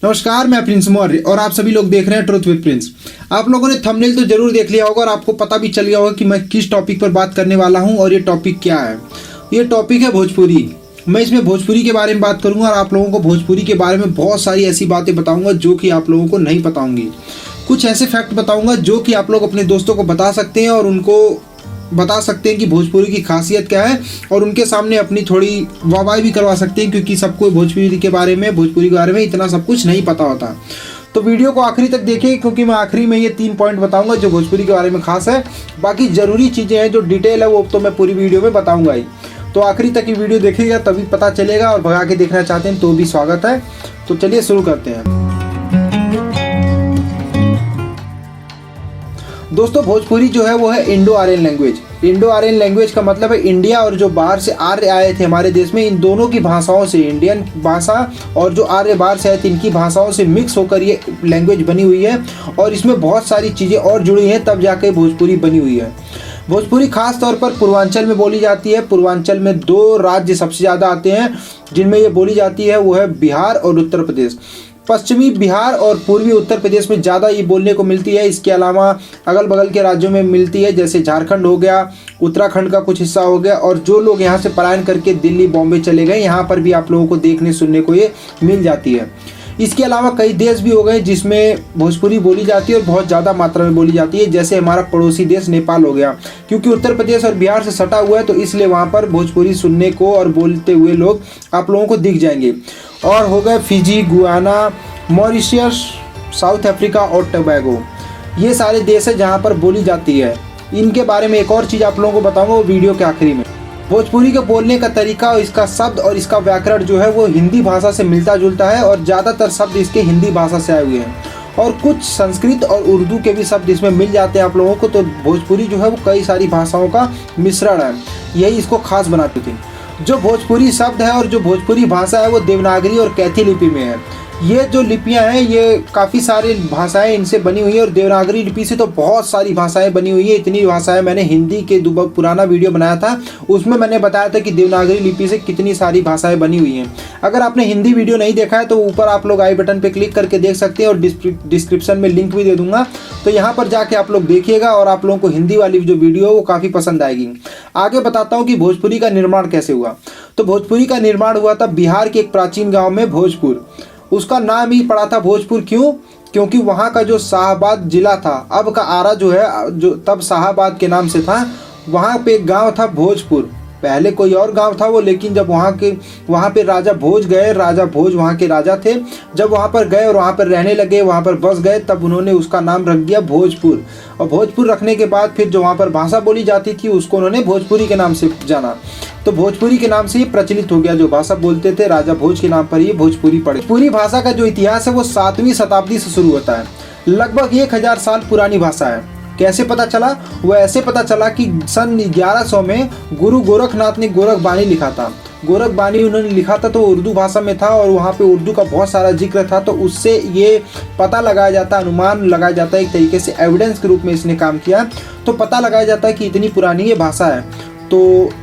नमस्कार, मैं प्रिंस मौर्य और आप सभी लोग देख रहे हैं ट्रुथ विद प्रिंस। आप लोगों ने थंबनेल तो जरूर देख लिया होगा और आपको पता भी चल गया होगा कि मैं किस टॉपिक पर बात करने वाला हूं और ये टॉपिक क्या है। ये टॉपिक है भोजपुरी। मैं इसमें भोजपुरी के बारे में बात करूंगा और आप लोगों को भोजपुरी के बारे में बहुत सारी ऐसी बातें बताऊंगा जो कि आप लोगों को नहीं पता होंगी। कुछ ऐसे फैक्ट बताऊंगा जो कि आप लोग अपने दोस्तों को बता सकते हैं और उनको बता सकते हैं कि भोजपुरी की खासियत क्या है और उनके सामने अपनी थोड़ी वाहवाही भी करवा सकते हैं, क्योंकि सबको भोजपुरी के बारे में इतना सब कुछ नहीं पता होता। तो वीडियो को आखिरी तक देखें, क्योंकि मैं आखिरी में ये 3 पॉइंट बताऊंगा जो भोजपुरी के बारे में खास है। बाकी ज़रूरी चीज़ें हैं जो डिटेल है वो तो मैं पूरी वीडियो में बताऊंगा ही। तो आखिरी तक ये वीडियो देखिएगा तभी पता चलेगा, और भगा के देखना चाहते हैं तो भी स्वागत है। तो चलिए शुरू करते हैं। दोस्तों, भोजपुरी जो है वो है Indo Aryan language. Indo Aryan language का मतलब है इंडिया और जो बाहर से आर्य आए थे हमारे देश में, इन दोनों की भाषाओं से, इंडियन भाषा और जो आर्य बाहर से आए थे इनकी भाषाओं से मिक्स होकर ये लैंग्वेज बनी हुई है। और इसमें बहुत सारी चीज़ें और जुड़ी हैं तब जाके भोजपुरी बनी हुई है। भोजपुरी खास तौर पर पूर्वांचल में बोली जाती है। पूर्वांचल में 2 राज्य सबसे ज़्यादा आते हैं जिनमें ये बोली जाती है, वो है बिहार और उत्तर प्रदेश। पश्चिमी बिहार और पूर्वी उत्तर प्रदेश में ज़्यादा ये बोलने को मिलती है। इसके अलावा अगल बगल के राज्यों में मिलती है, जैसे झारखंड हो गया, उत्तराखंड का कुछ हिस्सा हो गया। और जो लोग यहाँ से पलायन करके दिल्ली बॉम्बे चले गए, यहाँ पर भी आप लोगों को देखने सुनने को ये मिल जाती है। इसके अलावा कई देश भी हो गए जिसमें भोजपुरी बोली जाती है और बहुत ज़्यादा मात्रा में बोली जाती है, जैसे हमारा पड़ोसी देश नेपाल हो गया। क्योंकि उत्तर प्रदेश और बिहार से सटा हुआ है तो इसलिए वहाँ पर भोजपुरी सुनने को और बोलते हुए लोग आप लोगों को दिख जाएंगे। और हो गए Fiji, Guyana, Mauritius, south Africa और टोबैगो। ये सारे देश हैं जहाँ पर बोली जाती है। इनके बारे में एक और चीज़ आप लोगों को बताऊँगा वो वीडियो के आखिरी में। भोजपुरी के बोलने का तरीका और इसका शब्द और इसका व्याकरण जो है वो हिंदी भाषा से मिलता जुलता है और ज़्यादातर शब्द इसके हिंदी भाषा से आए हुए हैं। और कुछ संस्कृत और उर्दू के भी शब्द इसमें मिल जाते हैं आप लोगों को। तो भोजपुरी जो है वो कई सारी भाषाओं का मिश्रण है, यही इसको खास बनाती थी। जो भोजपुरी शब्द है और जो भोजपुरी भाषा है वो देवनागरी और कैथी लिपि में है। ये जो लिपियां हैं ये काफ़ी सारी भाषाएं इनसे बनी हुई है और देवनागरी लिपि से तो बहुत सारी भाषाएं बनी हुई है। इतनी भाषाएं मैंने हिंदी के पुराना वीडियो बनाया था, उसमें मैंने बताया था कि देवनागरी लिपि से कितनी सारी भाषाएं बनी हुई हैं। अगर आपने हिंदी वीडियो नहीं देखा है तो ऊपर आप लोग आई बटन पर क्लिक करके देख सकते हैं और डिस्क्रिप्शन में लिंक भी दे दूंगा। तो यहाँ पर जाके आप लोग देखिएगा और आप लोगों को हिंदी वाली जो वीडियो है वो काफ़ी पसंद आएगी। आगे बताता हूँ कि भोजपुरी का निर्माण कैसे हुआ। तो भोजपुरी का निर्माण हुआ था बिहार के एक प्राचीन गाँव में भोजपुर। उसका नाम ही पड़ा था भोजपुर। क्यों? क्योंकि वहाँ का जो शाहाबाद जिला था, अब का आरा जो है, जो तब शाहाबाद के नाम से था, वहाँ पे एक गांव था भोजपुर। पहले कोई और गांव था वो, लेकिन जब वहाँ पे राजा भोज गए, राजा भोज वहाँ के राजा थे, जब वहाँ पर गए और वहाँ पर रहने लगे, वहाँ पर बस गए, तब उन्होंने उसका नाम रख दिया भोजपुर। और भोजपुर रखने के बाद फिर जो वहाँ पर भाषा बोली जाती थी उसको उन्होंने भोजपुरी के नाम से जाना। तो भोजपुरी के नाम से ये प्रचलित हो गया। जो भाषा बोलते थे राजा भोज के नाम पर ये भोजपुरी पड़े। भोजपुरी भाषा का जो इतिहास है वो 7वीं शताब्दी से शुरू होता है। लगभग 1000 साल पुरानी भाषा है। कैसे पता चला? वो ऐसे पता चला कि सन 1100 में गुरु गोरखनाथ ने गोरखबानी लिखा था। गोरखबानी उन्होंने लिखा था तो उर्दू भाषा में था और वहाँ पे उर्दू का बहुत सारा जिक्र था। तो उससे ये पता लगाया जाता, अनुमान लगाया जाता है, एक तरीके से एविडेंस के रूप में इसने काम किया। तो पता लगाया जाता है कि इतनी पुरानी ये भाषा है। तो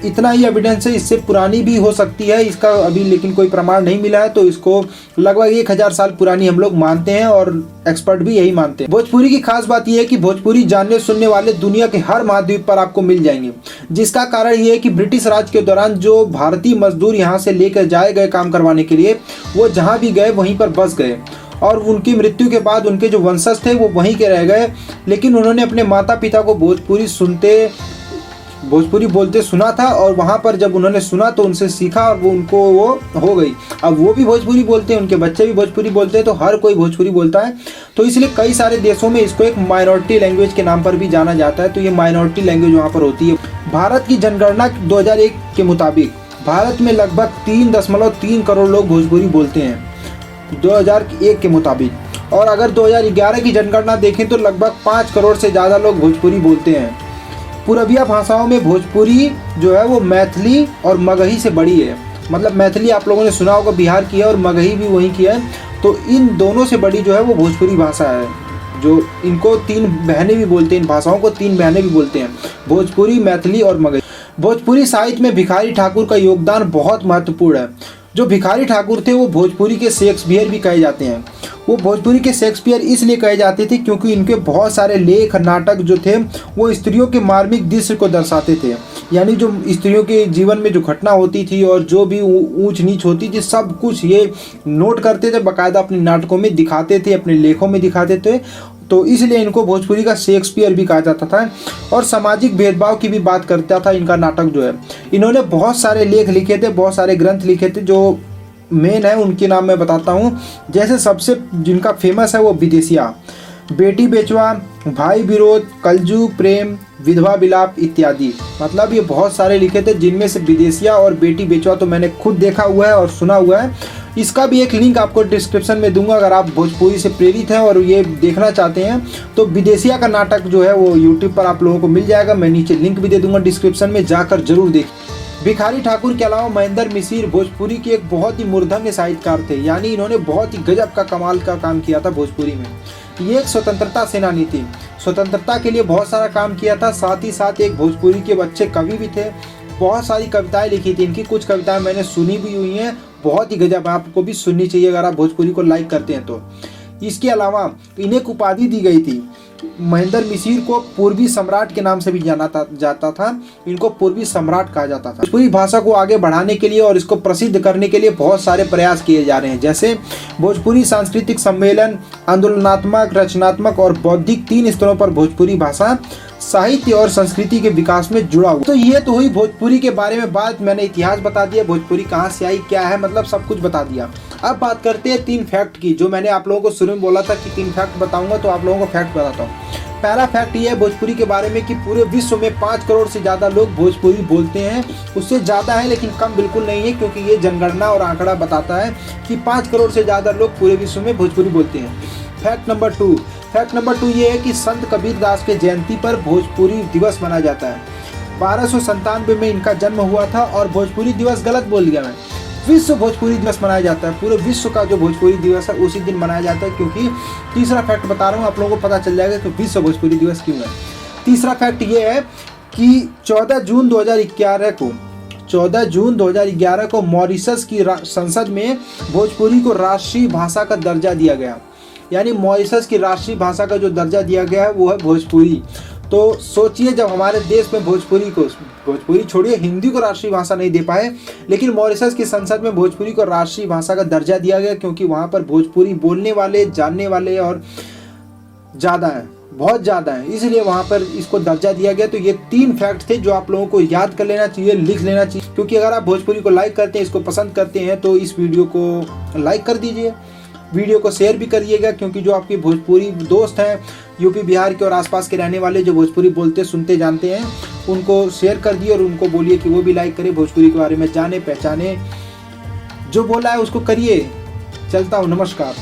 इतना ही एविडेंस है, इससे पुरानी भी हो सकती है, इसका अभी लेकिन कोई प्रमाण नहीं मिला है। तो इसको लगभग 1000 साल पुरानी हम लोग मानते हैं और एक्सपर्ट भी यही मानते हैं। भोजपुरी की खास बात यह है कि भोजपुरी जानने सुनने वाले दुनिया के हर महाद्वीप पर आपको मिल जाएंगे। जिसका कारण ये है कि ब्रिटिश राज के दौरान जो भारतीय मजदूर यहाँ से लेकर जाए गए काम करवाने के लिए, वो जहाँ भी गए वहीं पर बस गए और उनकी मृत्यु के बाद उनके जो वंशज थे वो वहीं के रह गए। लेकिन उन्होंने अपने माता पिता को भोजपुरी बोलते सुना था और वहाँ पर जब उन्होंने सुना तो उनसे सीखा और वो हो गई। अब वो भी भोजपुरी बोलते हैं, उनके बच्चे भी भोजपुरी बोलते हैं, तो हर कोई भोजपुरी बोलता है। तो इसलिए कई सारे देशों में इसको एक माइनॉरिटी लैंग्वेज के नाम पर भी जाना जाता है। तो ये माइनॉरिटी लैंग्वेज वहाँ पर होती है। भारत की जनगणना 2001 के मुताबिक भारत में लगभग 3.3 करोड़ लोग भोजपुरी बोलते हैं 2001 के मुताबिक। और अगर 2011 की जनगणना देखें तो लगभग 5 करोड़ से ज़्यादा लोग भोजपुरी बोलते हैं। पूर्वीय भाषाओं में भोजपुरी जो है वो मैथिली और मगही से बड़ी है। मतलब मैथिली आप लोगों ने सुना होगा बिहार की है और मगही भी वहीं की है। तो इन दोनों से बड़ी जो है वो भोजपुरी भाषा है, जो इनको 3 बहनें भी बोलते हैं। इन भाषाओं को 3 बहनें भी बोलते हैं, भोजपुरी, मैथिली और मगही। भोजपुरी साहित्य में भिखारी ठाकुर का योगदान बहुत महत्वपूर्ण है। जो भिखारी ठाकुर थे वो भोजपुरी के शेक्सपियर भी कहे जाते हैं। वो भोजपुरी के शेक्सपियर इसलिए कहे जाते थे क्योंकि इनके बहुत सारे लेख नाटक जो थे वो स्त्रियों के मार्मिक दृश्य को दर्शाते थे। यानी जो स्त्रियों के जीवन में जो घटना होती थी और जो भी ऊंच नीच होती थी सब कुछ ये नोट करते थे, बाकायदा अपने नाटकों में दिखाते थे, अपने लेखों में दिखाते थे। तो इसलिए इनको भोजपुरी का शेक्सपियर भी कहा जाता था। और सामाजिक भेदभाव की भी बात करता था इनका नाटक जो है। इन्होंने बहुत सारे लेख लिखे थे, बहुत सारे ग्रंथ लिखे थे। जो मेन है उनके नाम मैं बताता हूँ। जैसे सबसे जिनका फेमस है वो विदेशिया, बेटी बेचवा, भाई विरोध, कलजुग प्रेम, विधवा विलाप इत्यादि। मतलब ये बहुत सारे लिखे थे, जिनमें से विदेशिया और बेटी बेचवा तो मैंने खुद देखा हुआ है और सुना हुआ है। इसका भी एक लिंक आपको डिस्क्रिप्शन में दूंगा, अगर आप भोजपुरी से प्रेरित हैं और ये देखना चाहते हैं तो विदेशिया का नाटक जो है वो यूट्यूब पर आप लोगों को मिल जाएगा। मैं नीचे लिंक भी दे दूंगा डिस्क्रिप्शन में, जाकर जरूर देखिए। भिखारी ठाकुर के अलावा महेंद्र मिसिर भोजपुरी के एक बहुत ही मूर्धन्य साहित्यकार थे। यानी इन्होंने बहुत ही गजब का कमाल का काम किया था भोजपुरी में। ये एक स्वतंत्रता सेनानी थी, स्वतंत्रता के लिए बहुत सारा काम किया था। साथ ही साथ एक भोजपुरी के अच्छे कवि भी थे, बहुत सारी कविताएं लिखी थी। इनकी कुछ कविताएं मैंने सुनी भी हुई हैं, बहुत ही गजब, आपको भी सुननी चाहिए अगर आप भोजपुरी को लाइक करते हैं तो। इसके अलावा इन्हें एक उपाधि दी गई थी। महेंद्र मिसिर को पूर्वी सम्राट के नाम से भी जाना जाता था। इनको पूर्वी सम्राट कहा जाता था। भोजपुरी भाषा को आगे बढ़ाने के लिए और इसको प्रसिद्ध करने के लिए बहुत सारे प्रयास किए जा रहे हैं। जैसे भोजपुरी सांस्कृतिक सम्मेलन आंदोलनात्मक, रचनात्मक और बौद्धिक 3 स्तरों पर भोजपुरी भाषा साहित्य और संस्कृति के विकास में जुड़ा हुआ। तो ये तो हुई भोजपुरी के बारे में बात। मैंने इतिहास बता दिया, भोजपुरी कहाँ से आई, क्या है, मतलब सब कुछ बता दिया। अब बात करते हैं 3 फैक्ट की, जो मैंने आप लोगों को शुरू में बोला था कि 3 फैक्ट बताऊंगा, तो आप लोगों को फैक्ट बताता हूँ। पहला फैक्ट ये है भोजपुरी के बारे में कि पूरे विश्व में 5 करोड़ से ज़्यादा लोग भोजपुरी बोलते हैं। उससे ज़्यादा है लेकिन कम बिल्कुल नहीं है, क्योंकि ये जनगणना और आंकड़ा बताता है कि 5 करोड़ से ज़्यादा लोग पूरे विश्व में भोजपुरी बोलते हैं। फैक्ट नंबर 2 ये है कि संत कबीर दास के जयंती पर भोजपुरी दिवस मनाया जाता है। 1297 में इनका जन्म हुआ था। और भोजपुरी दिवस गलत बोल दिया मैं, विश्व भोजपुरी दिवस मनाया जाता है। पूरे विश्व का जो भोजपुरी दिवस है उसी दिन मनाया जाता है। क्योंकि तीसरा फैक्ट बता रहा हूँ, आप लोगों को पता चल जाएगा कि विश्व भोजपुरी दिवस क्यों है। तीसरा फैक्ट ये है कि 14 जून 2011 को मॉरिशस की संसद में भोजपुरी को राष्ट्रीय भाषा का दर्जा दिया गया। यानी मॉरिशस की राष्ट्रीय भाषा का जो दर्जा दिया गया है वो है भोजपुरी। तो सोचिए, जब हमारे देश में भोजपुरी छोड़िए, हिंदी को राष्ट्रीय भाषा नहीं दे पाए, लेकिन मॉरिशस की संसद में भोजपुरी को राष्ट्रीय भाषा का दर्जा दिया गया, क्योंकि वहाँ पर भोजपुरी बोलने वाले, जानने वाले और ज़्यादा हैं, बहुत ज़्यादा हैं, इसलिए वहाँ पर इसको दर्जा दिया गया। तो ये 3 फैक्ट थे जो आप लोगों को याद कर लेना चाहिए, लिख लेना चाहिए। क्योंकि अगर आप भोजपुरी को लाइक करते हैं, इसको पसंद करते हैं, तो इस वीडियो को लाइक कर दीजिए, वीडियो को शेयर भी करिएगा। क्योंकि जो आपके भोजपुरी दोस्त हैं, यूपी बिहार के और आसपास के रहने वाले जो भोजपुरी बोलते सुनते जानते हैं, उनको शेयर कर दिए और उनको बोलिए कि वो भी लाइक करें, भोजपुरी के बारे में जाने पहचाने। जो बोला है उसको करिए। चलता हूँ, नमस्कार।